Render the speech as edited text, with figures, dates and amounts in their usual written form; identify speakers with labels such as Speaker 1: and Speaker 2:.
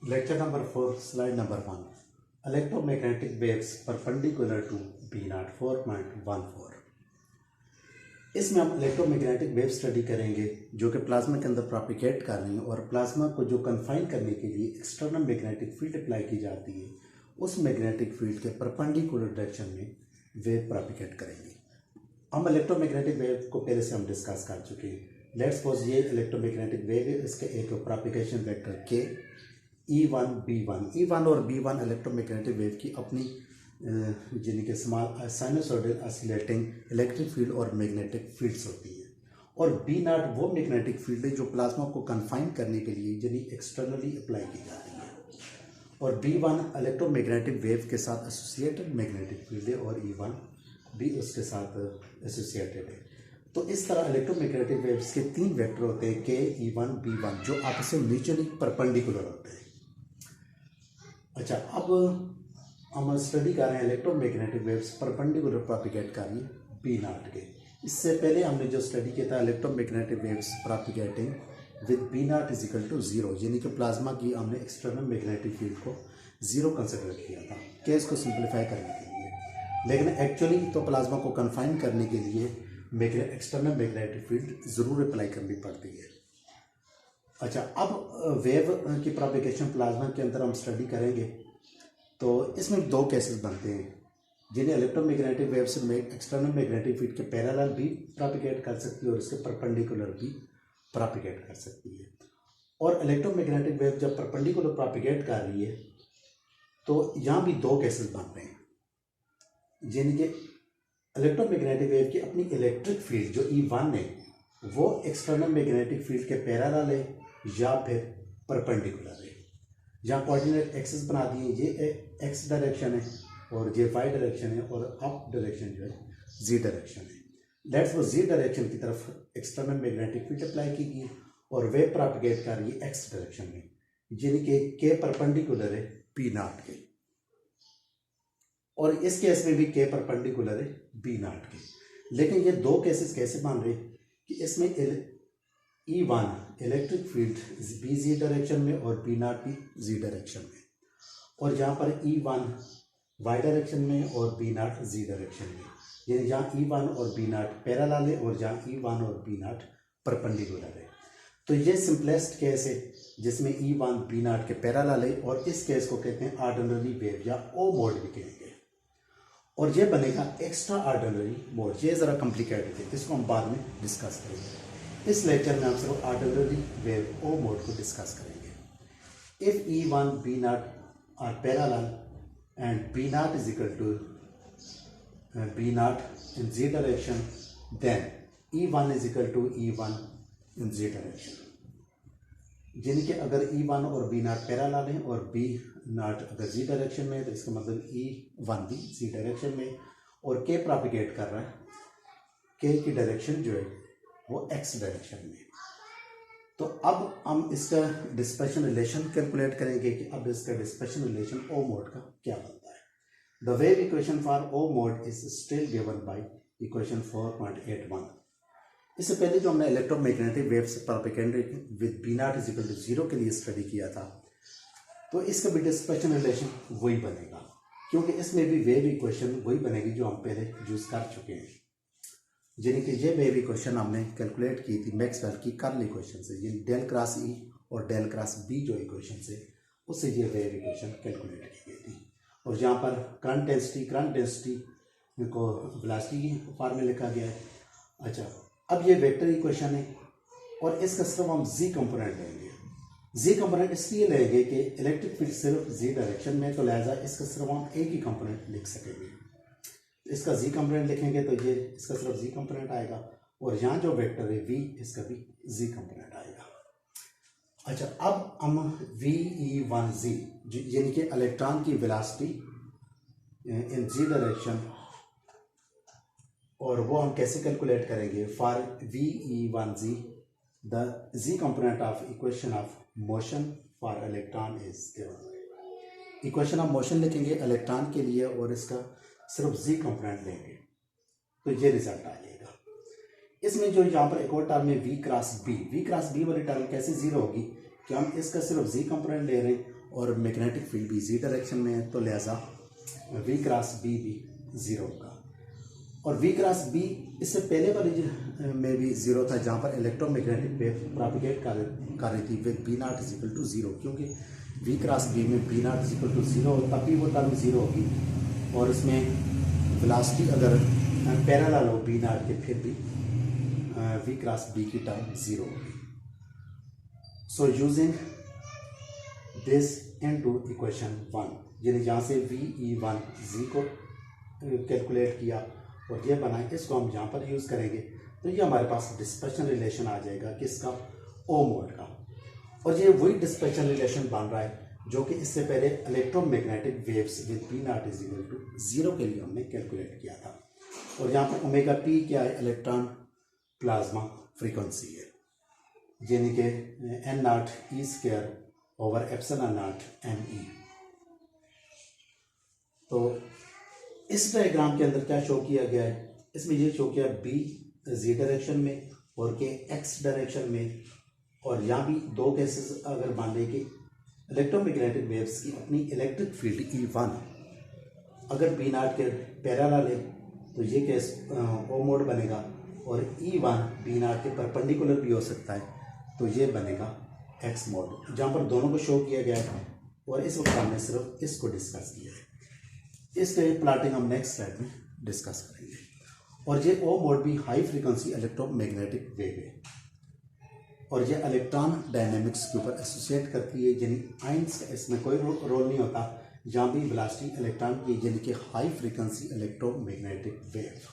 Speaker 1: Lecture number 4, slide number 1. Electromagnetic waves perpendicular to B naught 4.14. इसमें हम electromagnetic wave study करेंगे जो कि प्लाज्मा के अंदर प्रोपिगेट कर रही है और प्लाज्मा को जो कन्फाइन करने के लिए एक्सटर्नल मैग्नेटिक फील्ड अप्लाई की जाती है उस मैग्नेटिक फील्ड के परपेंडिकुलर डायरेक्शन में वेव प्रोपिगेट करेंगे। हम इलेक्ट्रोमैग्नेटिक वेव को पहले से हम डिस्कस कर चुके हैं। लेट्स सपोज ये इलेक्ट्रोमैग्नेटिक वेव है, इसके एक प्रोपिगेशन वेक्टर के E1 B1 E1 और B1 इलेक्ट्रोमैग्नेटिक वेव की अपनी जिनके small sinusoidal oscillating electric field और मैग्नेटिक फील्ड्स होती है और बी नॉट वो मैग्नेटिक फील्ड है जो प्लाज्मा को कन्फाइन करने के लिए जिन्हें एक्सटर्नली अप्लाई की जाती है और B1 इलेक्ट्रोमैग्नेटिक वेव के साथ एसोसिएटेड मैग्नेटिक फील्ड है और E1 भी उसके साथ एसोसिएटेड है। तो इस तरह इलेक्ट्रोमैग्नेटिक वेव्स के तीन वेक्टर होते हैं के E1 B1 जो आपस में म्यूचुअली परपेंडिकुलर होते हैं। अच्छा, अब हम स्टडी कर रहे हैं इलेक्ट्रोमैग्नेटिक वेव्स परपेंडिकुलर प्रोपिगेट कर रही है बी नॉट के। इससे पहले हमने जो स्टडी किया था electromagnetic waves propagating with B not is equal to zero, यानी कि प्लाज्मा की हमने एक्सटर्नल मैग्नेटिक फील्ड को जीरो कंसिडर किया था केस को सिंप्लीफाई करने के लिए, लेकिन एक्चुअली तो प्लाज्मा को कन्फाइन करने के लिए एक्सटर्नल मैग्नेटिक फील्ड ज़रूर अप्लाई करनी पड़ती है। अच्छा, अब वेव की प्रोपिगेशन प्लाज्मा के अंदर हम स्टडी करेंगे तो इसमें दो केसेस बनते हैं जिन्हें इलेक्ट्रोमैग्नेटिक वेव्स में एक्सटर्नल मैग्नेटिक फील्ड के पैरेलल भी प्रोपिगेट कर सकती है और इसके परपेंडिकुलर भी प्रोपिगेट कर सकती है। और इलेक्ट्रोमैग्नेटिक वेव जब परपेंडिकुलर प्रोपिगेट कर रही है तो यहाँ भी दो केसेस बन रहे हैं जिनके इलेक्ट्रोमैग्नेटिक वेव की अपनी इलेक्ट्रिक फील्ड जो E1 है वो एक्सटर्नल मैग्नेटिक फील्ड के पैरेलल है या फिर परपेंडिकुलर है। जहाँ कोऑर्डिनेट एक्सिस बना दिए, ये एक्स डायरेक्शन है और ये वाई डायरेक्शन है और अप डायरेक्शन जो है जी डायरेक्शन है। लेट्स वो जी डायरेक्शन की तरफ एक्सटर्नल मैग्नेटिक फील्ड अप्लाई की गई और वे प्रोपिगेट कर रही है एक्स डायरेक्शन में, जिनके के परपेंडिकुलर है पी नॉट के, और इस केस में भी के परपेंडिकुलर है बी नॉट के। लेकिन ये दो केसेस कैसे बन रहे कि इसमें E1 इलेक्ट्रिक फील्ड बी जी डायरेक्शन में और बी नॉट भी जी डायरेक्शन में, और जहाँ पर E1 वाई डायरेक्शन में और बी नॉट जी डायरेक्शन में, यानी जहाँ E1 और बी नॉट पैरेलल है और जहाँ E1 और बी नॉट परपेंडिकुलर है। तो ये सिंपलेस्ट केस है जिसमें E1 बी नॉट के पैरेलल है और इस केस को कहते हैं ऑर्डिनरी वेव या ओ मोड भी कहेंगे, और ये बनेगा एक्स्ट्रा ऑर्डिनरी मोड। ये ज़रा कॉम्प्लिकेटेड है, इसको हम बाद में डिस्कस करेंगे। इस लेक्चर में हम सिर्फ ऑर्डिनरी वेव ओ मोड को डिस्कस करेंगे। If E1 B not are parallel and B not is equal to B not in G direction, then E1 is equal to E1 in G direction. जिनके अगर E1 और B not parallel हैं और B not अगर जी direction में है तो इसका मतलब E1 भी जी डायरेक्शन में, और K प्रोपिगेट कर रहा है, K की डायरेक्शन जो है वो एक्स डायरेक्शन में। तो अब हम इसका डिस्पर्शन रिलेशन कैलकुलेट करेंगे कि अब इसका डिस्पर्शन रिलेशन ओ मोड का क्या बनता है। The wave equation for O mode is still given by equation 4.81। इससे पहले जो हमने electromagnetic waves propagating with B not is equal to zero के लिए स्टडी किया था, तो इसका भी डिस्पर्शन रिलेशन वही बनेगा, क्योंकि इसमें भी वेव इक्वेशन वही बनेगी जो हम पहले यूज कर चुके हैं। यानी कि ये वेव इक्वेशन हमने कैलकुलेट की थी मैक्सवेल की कर्ल इक्वेशन से, यानी डेल क्रॉस ई और डेल क्रॉस बी जो इक्वेशन से, उससे ये वेव इक्वेशन कैलकुलेट की गई थी। और जहाँ पर करंट डेंसिटी को वेलोसिटी की फॉर्म में लिखा गया है। अच्छा, अब ये वेक्टर इक्वेशन है और इसका सिर्फ हम जी कंपोनेंट लेंगे। जी कंपोनेंट इसलिए लेंगे कि इलेक्ट्रिक फील्ड सिर्फ जी डायरेक्शन में, तो लिहाजा इसका सिर्फ हम एक ही कंपोनेंट लिख सकेंगे। इसका जी कंपोनेंट लिखेंगे तो ये इसका सिर्फ जी कंपोनेंट आएगा, और यहाँ जो वेक्टर है वी, इसका भी जी कंपोनेंट आएगा। अच्छा, अब हम VE1G यानी कि इलेक्ट्रॉन की वेलोसिटी इन जी डायरेक्शन, और वो हम कैसे कैलकुलेट करेंगे। For VE1G the G component of equation of motion for electron is given. Equation of motion लिखेंगे इलेक्ट्रॉन के लिए और इसका सिर्फ जी कंपोनेंट लेंगे तो ये रिजल्ट आ जाएगा। इसमें जो यहाँ पर एक और टर्म है वी क्रॉस बी वाली टर्म कैसे जीरो होगी कि हम इसका सिर्फ जी कंपोनेंट ले रहे हैं और मैग्नेटिक फील्ड भी जी डायरेक्शन में है, तो लिहाजा वी क्रॉस बी भी ज़ीरो होगा। और वी क्रॉस बी इससे पहले वाली में भी ज़ीरो था, जहाँ पर इलेक्ट्रोमैग्नेटिक वेव प्रोपिगेट कर रही थी with B not is equal to zero, क्योंकि वी क्रॉस बी में B not is equal to zero हो तब भी वो टर्म ज़ीरो होगी, और इसमें वेलोसिटी अगर पैरेलल हो बी नॉट के फिर भी वी क्रॉस बी की टर्म ज़ीरो होगी। So using this into equation 1, यानी जहाँ से VE1 जी को कैलकुलेट किया और ये बनाए, इसको हम जहाँ पर यूज़ करेंगे तो ये हमारे पास डिस्पर्शन रिलेशन आ जाएगा किसका, ओ मोड का। और ये वही डिस्पर्शन रिलेशन बन रहा है जो कि इससे पहले electromagnetic waves with B not is equal to zero के लिए हमने कैलकुलेट किया था। और यहाँ पर ओमेगा पी क्या है, इलेक्ट्रॉन प्लाज्मा फ्रीक्वेंसी है, यानी कि N not E square over epsilon not M E. तो इस डायग्राम के अंदर क्या शो किया गया है, इसमें ये शो किया बी जी डायरेक्शन में और के एक्स डायरेक्शन में। और यहाँ भी दो केसेस अगर मान लें कि इलेक्ट्रोमैग्नेटिक वेव्स की अपनी इलेक्ट्रिक फील्ड E1 अगर बी नॉट के पैरेलल है तो ये केस ओ मोड बनेगा, और E1 बी नॉट के परपेंडिकुलर भी हो सकता है तो ये बनेगा एक्स मोड, जहाँ पर दोनों को शो किया गया है। और इस वक्त हमने सिर्फ इसको डिस्कस किया है, इसके प्लॉटिंग हम नेक्स्ट स्लाइड में डिस्कस करेंगे। और ये ओ मोड भी हाई फ्रीक्वेंसी इलेक्ट्रोमैग्नेटिक वेव है, और ये इलेक्ट्रॉन डायनेमिक्स के ऊपर एसोसिएट करती है, यानी आइंस का इसमें कोई रोल नहीं होता, जहाँ भी वेलोसिटी इलेक्ट्रॉन की, यानी कि हाई फ्रीक्वेंसी इलेक्ट्रोमैग्नेटिक वेव।